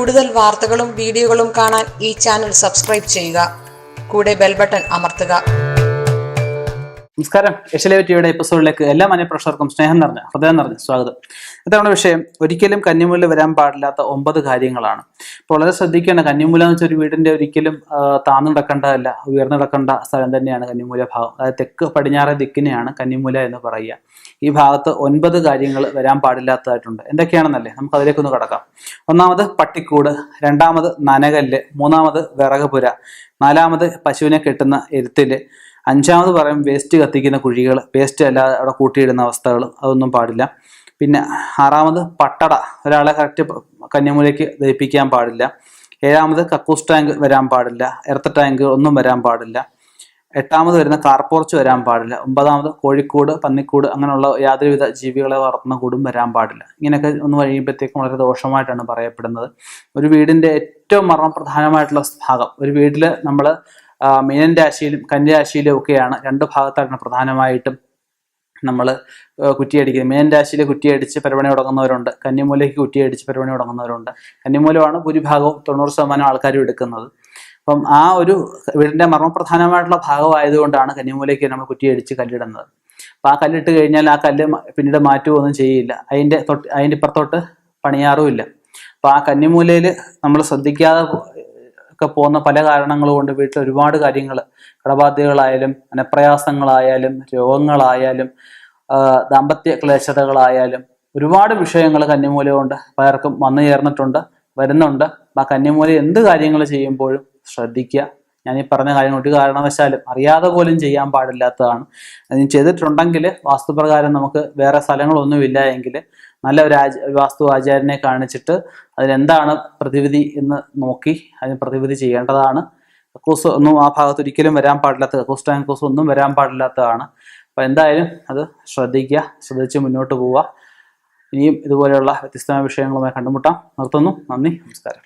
കൂടുതൽ വാർത്തകളും വീഡിയോകളും കാണാൻ ഈ ചാനൽ സബ്സ്ക്രൈബ് ചെയ്യുക. കൂടെ ബെൽ ബട്ടൺ അമർത്തുക. നമസ്കാരം. ഏഷ്യലൈവ് ടിവിയുടെ എപ്പിസോഡിലേക്ക് എല്ലാ മാന്യപ്രേക്ഷകർക്കും ഹൃദയം നിറഞ്ഞ സ്വാഗതം. ഇത്തവണ വിഷയം ഒരിക്കലും കന്നിമൂല വരാൻ പാടില്ലാത്ത 9 കാര്യങ്ങളാണ്. ഇപ്പോൾ വളരെ ശ്രദ്ധിക്കേണ്ട, കന്നിമൂല എന്ന് വെച്ചാൽ ഒരു വീടിന്റെ ഒരിക്കലും താന്നു കിടക്കേണ്ടതല്ല, ഉയർന്നു കിടക്കേണ്ട സ്ഥലം തന്നെയാണ് കന്നിമൂല ഭാഗം. അതായത് തെക്ക് പടിഞ്ഞാറേ ദിക്കിനെയാണ് കന്നിമൂല എന്ന് പറയുക. ഈ ഭാഗത്ത് 9 കാര്യങ്ങൾ വരാൻ പാടില്ലാത്തതായിട്ടുണ്ട്. എന്തൊക്കെയാണെന്നല്ലേ, നമുക്ക് അതിലേക്കൊന്ന് കടക്കാം. ഒന്നാമത് പട്ടിക്കൂട്, രണ്ടാമത് നനകല്ല്, മൂന്നാമത് വിറകുപുര, നാലാമത് പശുവിനെ കെട്ടുന്ന എരുത്തില്, അഞ്ചാമത് പറയും വേസ്റ്റ് കത്തിക്കുന്ന കുഴികൾ, വേസ്റ്റ് അല്ലാതെ അവിടെ കൂട്ടിയിടുന്ന അവസ്ഥകൾ, അതൊന്നും പാടില്ല. പിന്നെ ആറാമത് പട്ടട, ഒരാളെ കറക്റ്റ് കന്നിമൂലയ്ക്ക് ദഹിപ്പിക്കാൻ പാടില്ല. ഏഴാമത് കക്കൂസ് ടാങ്ക് വരാൻ പാടില്ല, എർത്ത ടാങ്ക് ഒന്നും വരാൻ പാടില്ല. എട്ടാമത് വരുന്ന കാർപോർച്ച് വരാൻ പാടില്ല. ഒമ്പതാമത് കോഴിക്കൂട്, പന്നിക്കൂട്, അങ്ങനെയുള്ള യാതൊരുവിധ ജീവികളെ വളർത്തുന്ന കൂടും വരാൻ പാടില്ല. ഇങ്ങനെയൊക്കെ ഒന്ന് കഴിയുമ്പോഴത്തേക്കും വളരെ ദോഷമായിട്ടാണ് പറയപ്പെടുന്നത്. ഒരു വീടിന്റെ ഏറ്റവും മർമ്മപ്രധാനമായിട്ടുള്ള ഭാഗം, ഒരു വീട്ടിൽ നമ്മൾ മീനൻ രാശിയിലും കന്യരാശിയിലും ഒക്കെയാണ് 2 ഭാഗത്തായിട്ടാണ് പ്രധാനമായിട്ടും നമ്മൾ കുറ്റിയടിക്കുന്നത്. മീനൻ രാശിയിൽ കുറ്റിയടിച്ച് പരിപണി തുടങ്ങുന്നവരുണ്ട്, കന്നിമൂലയ്ക്ക് കുറ്റിയടിച്ച് പരിപണി തുടങ്ങുന്നവരുണ്ട്. കന്നിമൂലമാണ് ഭൂരിഭാഗവും 90% ആൾക്കാരും എടുക്കുന്നത്. അപ്പം ആ ഒരു വീടിന്റെ മർമ്മപ്രധാനമായിട്ടുള്ള ഭാഗമായതുകൊണ്ടാണ് കന്നിമൂലയ്ക്ക് നമ്മൾ കുറ്റിയടിച്ച് കല്ലിടുന്നത്. അപ്പം ആ കല്ലിട്ട് കഴിഞ്ഞാൽ ആ കല്ല് പിന്നീട് മാറ്റുകയൊന്നും ചെയ്യില്ല, അതിൻ്റെ ഇപ്പുറത്തോട്ട് പണിയാറുമില്ല. അപ്പം ആ കന്നിമൂലയിൽ നമ്മൾ ശ്രദ്ധിക്കാതെ ഒക്കെ പോകുന്ന പല കാരണങ്ങൾ കൊണ്ട് വീട്ടിൽ ഒരുപാട് കാര്യങ്ങൾ, കടബാധ്യതകളായാലും മനപ്രയാസങ്ങളായാലും രോഗങ്ങളായാലും ദാമ്പത്യ ക്ലേശതകളായാലും ഒരുപാട് വിഷയങ്ങൾ കന്നിമൂല കൊണ്ട് പലർക്കും വന്നു ചേർന്നിട്ടുണ്ട്, വരുന്നുണ്ട്. ആ കന്നിമൂല എന്ത് കാര്യങ്ങൾ ചെയ്യുമ്പോഴും ശ്രദ്ധിക്കുക. ഞാൻ ഈ പറഞ്ഞ കാര്യങ്ങൾ ഒരു കാരണവശാലും അറിയാതെ പോലും ചെയ്യാൻ പാടില്ലാത്തതാണ്. അതിന് ചെയ്തിട്ടുണ്ടെങ്കിൽ വാസ്തുപ്രകാരം നമുക്ക് വേറെ സ്ഥലങ്ങളൊന്നുമില്ല എങ്കിൽ നല്ല ഒരു വാസ്തു ആചാര്യനെ കാണിച്ചിട്ട് അതിനെന്താണ് പ്രതിവിധി എന്ന് നോക്കി അതിന് പ്രതിവിധി ചെയ്യേണ്ടതാണ്. കക്കൂസ് ഒന്നും ആ ഭാഗത്ത് ഒരിക്കലും വരാൻ പാടില്ലാത്ത, കക്കൂസ് ടാങ്ക് ഒന്നും വരാൻ പാടില്ലാത്തതാണ്. അപ്പം എന്തായാലും അത് ശ്രദ്ധിക്കുക, ശ്രദ്ധിച്ച് മുന്നോട്ട് പോവുക. ഇനിയും ഇതുപോലെയുള്ള വ്യത്യസ്തമായ വിഷയങ്ങളുമായി കണ്ടുമുട്ടാം. നിർത്തുന്നു. നന്ദി, നമസ്കാരം.